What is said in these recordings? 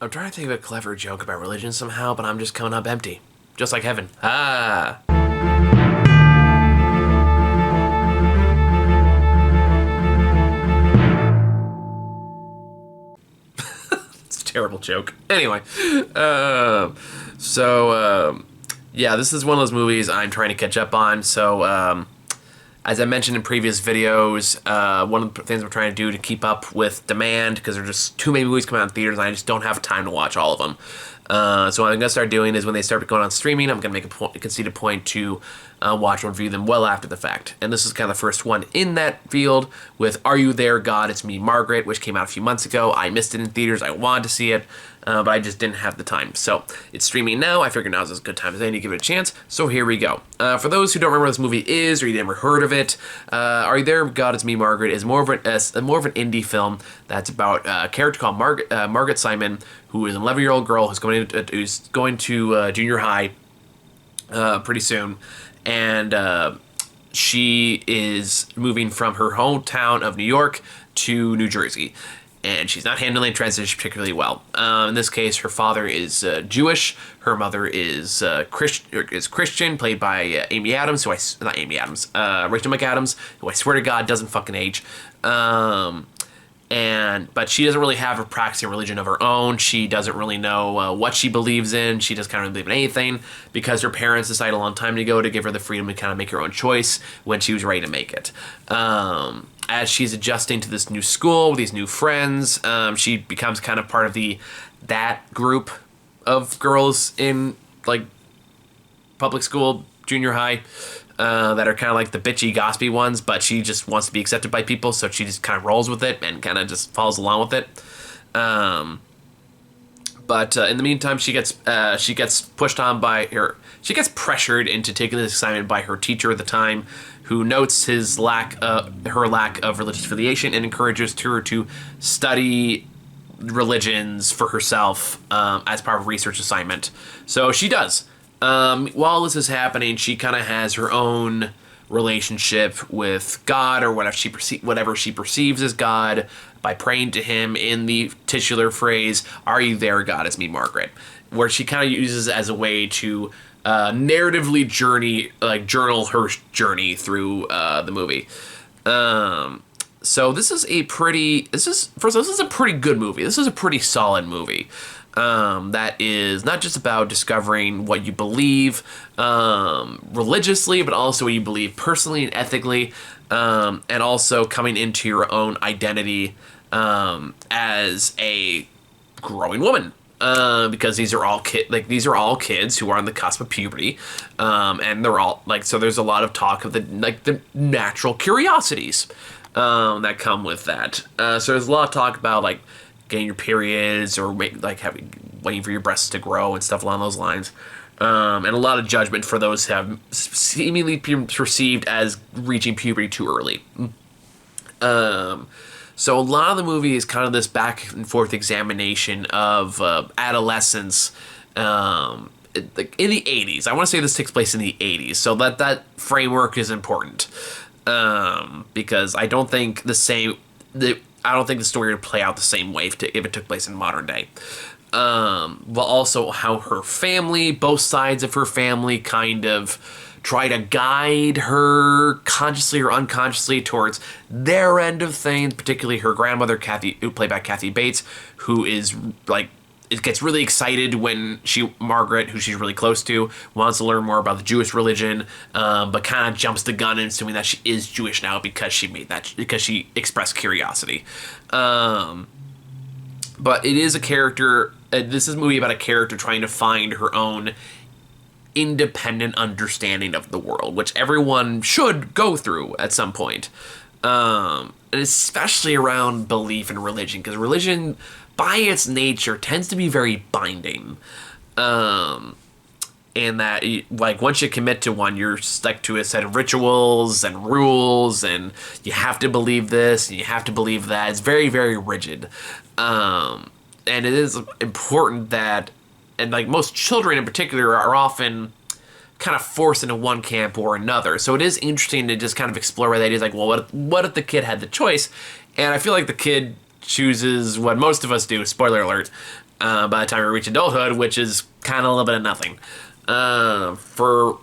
I'm trying to think of a clever joke about religion somehow, but I'm just coming up empty. Just like heaven. Ah. It's a terrible joke. Anyway. Yeah, this is one of those movies I'm trying to catch up on. So, as I mentioned in previous videos, one of the things I'm trying to do to keep up with demand, because there are just too many movies coming out in theaters, and I just don't have time to watch all of them. So what I'm going to start doing is when they start going on streaming, I'm going to make a conceited point to watch and review them well after the fact. And this is kind of the first one in that field with Are You There, God? It's Me, Margaret, which came out a few months ago. I missed it in theaters. I wanted to see it, but I just didn't have the time. So it's streaming now. I figured now's as good time as any to give it a chance. So here we go. For those who don't remember what this movie is, or you never heard of it, Are You There, God? It's Me, Margaret is more of an indie film that's about a character called Margaret Simon, who is an 11-year-old girl who's going to junior high pretty soon, and she is moving from her hometown of New York to New Jersey, and she's not handling the transition particularly well. In this case, her father is Jewish, her mother is Christian, played by Amy Adams, Rachel McAdams, who I swear to God doesn't fucking age. But she doesn't really have a practicing religion of her own. She doesn't really know what she believes in. She doesn't kind of believe in anything because her parents decided a long time ago to give her the freedom to kind of make her own choice when she was ready to make it. As she's adjusting to this new school with these new friends, she becomes kind of part of that group of girls in like public school, junior high, that are kind of like the bitchy, gossipy ones, but she just wants to be accepted by people, so she just kind of rolls with it and kind of just follows along with it. But in the meantime, she gets pushed on by she gets pressured into taking this assignment by her teacher at the time, who notes her lack of religious affiliation and encourages her to study religions for herself as part of a research assignment. So she does. While this is happening, she kind of has her own relationship with God, or whatever she perceives as God, by praying to him in the titular phrase, "Are you there, God? It's me, Margaret," where she kind of uses as a way to narratively journal her journey through the movie. So this is a pretty good movie. This is a pretty solid movie. That is not just about discovering what you believe religiously, but also what you believe personally and ethically, and also coming into your own identity as a growing woman. Because these are all kids who are on the cusp of puberty, and they're all so there's a lot of talk of the natural curiosities that come with that. So there's a lot of talk about getting your periods, or waiting for your breasts to grow and stuff along those lines, and a lot of judgment for those who have seemingly perceived as reaching puberty too early. So a lot of the movie is kind of this back and forth examination of adolescence in the 80s. I want to say this takes place in the 80s, so that framework is important, because I don't think the story would play out the same way if it took place in modern day. But also how her family, both sides of her family, kind of try to guide her consciously or unconsciously towards their end of things, particularly her grandmother, Kathy, who played by Kathy Bates, who is it gets really excited when Margaret, who she's really close to, wants to learn more about the Jewish religion, but kind of jumps the gun in assuming that she is Jewish now because she expressed curiosity. But it is a character. This is a movie about a character trying to find her own independent understanding of the world, which everyone should go through at some point, and especially around belief in religion, because religion, by its nature, tends to be very binding, and that once you commit to one, you're stuck to a set of rituals and rules, and you have to believe this and you have to believe that. It's very, very rigid, and it is important that, and most children in particular are often kind of forced into one camp or another. So it is interesting to just kind of explore where that is. What if the kid had the choice? And I feel like the kid chooses what most of us do, spoiler alert, by the time you reach adulthood, which is kind of a little bit of nothing. For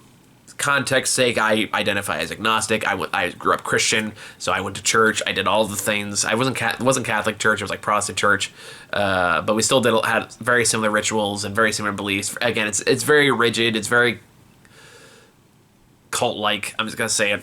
context sake, I identify as agnostic. I grew up Christian, so I went to church. I did all the things. I wasn't Catholic church. It was like Protestant church, but we still had very similar rituals and very similar beliefs. Again, it's very rigid. It's very cult-like. I'm just gonna say it.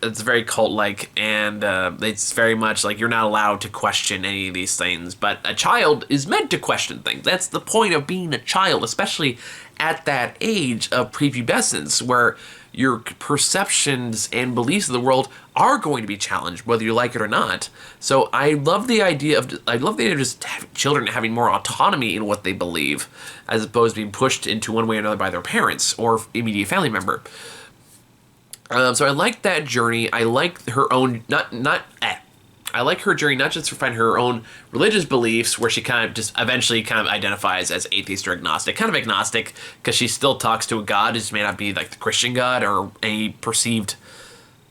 It's very cult-like, and it's very much like you're not allowed to question any of these things. But a child is meant to question things. That's the point of being a child, especially at that age of prepubescence, where your perceptions and beliefs of the world are going to be challenged, whether you like it or not. So I love the idea of just children having more autonomy in what they believe, as opposed to being pushed into one way or another by their parents or immediate family member. So I like that journey. I like her own I like her journey not just to find her own religious beliefs, where she kind of just eventually kind of identifies as atheist or agnostic. Kind of agnostic, because she still talks to a God. It just may not be like the Christian God or any perceived,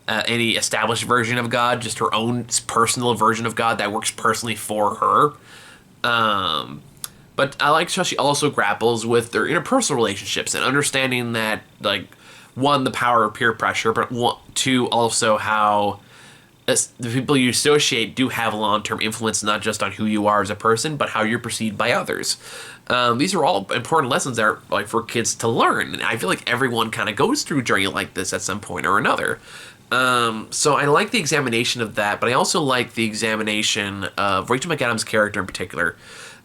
any established version of God, just her own personal version of God that works personally for her. But I like how she also grapples with their interpersonal relationships and understanding that, like, one, the power of peer pressure, but two, also how the people you associate do have a long-term influence, not just on who you are as a person, but how you're perceived by others. These are all important lessons that are like for kids to learn, and I feel like everyone kind of goes through a journey like this at some point or another. So I like the examination of that, but I also like the examination of Rachel McAdams' character in particular,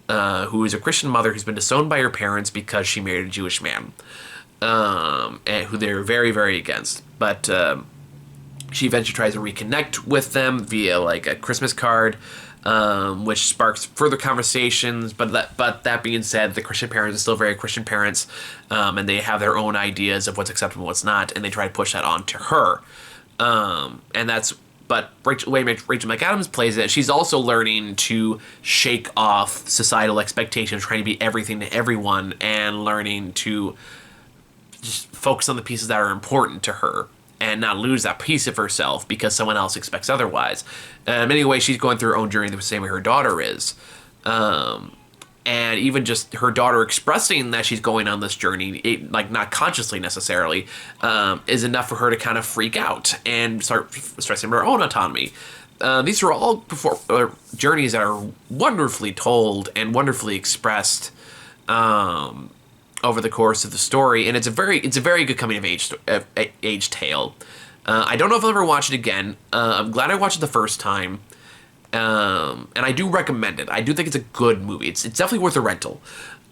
who is a Christian mother who's been disowned by her parents because she married a Jewish man, and who they're very, very against. But she eventually tries to reconnect with them via like a Christmas card, which sparks further conversations. But that being said, the Christian parents are still very Christian parents, and they have their own ideas of what's acceptable and what's not, and they try to push that onto her. But Rachel McAdams plays it. She's also learning to shake off societal expectations, trying to be everything to everyone, and learning to just focus on the pieces that are important to her, and not lose that piece of herself because someone else expects otherwise. Anyway, she's going through her own journey the same way her daughter is. And even just her daughter expressing that she's going on this journey, like not consciously necessarily, is enough for her to kind of freak out and start stressing her own autonomy. These are all journeys that are wonderfully told and wonderfully expressed over the course of the story, and it's a very good coming of age tale. I don't know if I'll ever watch it again. I'm glad I watched it the first time, and I do recommend it. I do think it's a good movie. It's definitely worth a rental.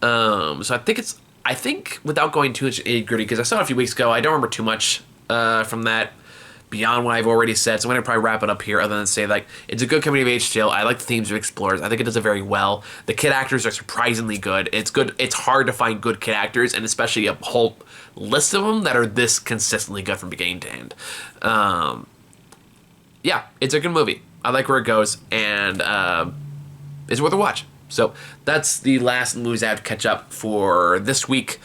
So I think without going too much gritty, because I saw it a few weeks ago, I don't remember too much from that beyond what I've already said. So I'm going to probably wrap it up here, other than say, like, it's a good coming of age tale. I like the themes it explores. I think it does it very well. The kid actors are surprisingly good. It's good. It's hard to find good kid actors, and especially a whole list of them that are this consistently good from beginning to end. Yeah, it's a good movie. I like where it goes, and it's worth a watch. So that's the last movies I have to catch up for this week.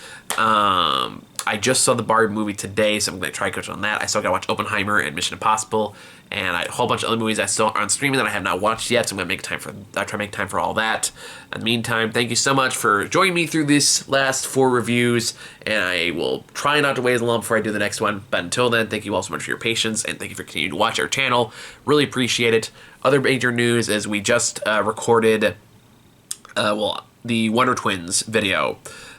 I just saw the Barbie movie today, so I'm going to try to catch on that. I still got to watch Oppenheimer and Mission Impossible, and a whole bunch of other movies that still are on streaming that I have not watched yet, so I'm going to try to make time for all that. In the meantime, thank you so much for joining me through these last 4 reviews, and I will try not to wait as long before I do the next one. But until then, thank you all so much for your patience, and thank you for continuing to watch our channel. Really appreciate it. Other major news is we just recorded the Wonder Twins video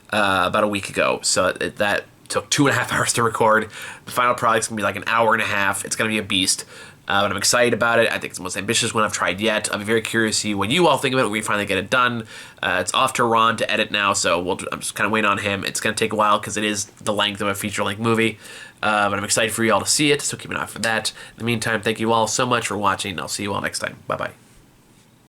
about a week ago, so that took 2.5 hours to record. The final product's gonna be like an hour and a half. It's gonna be a beast, but I'm excited about it. I think it's the most ambitious one I've tried yet. I'll be very curious to see what you all think of it when we finally get it done. It's off to Ron to edit now, so I'm just kind of waiting on him. It's gonna take a while because it is the length of a feature-length movie, but I'm excited for you all to see it, so keep an eye out for that. In the meantime, thank you all so much for watching, and I'll see you all next time. Bye-bye.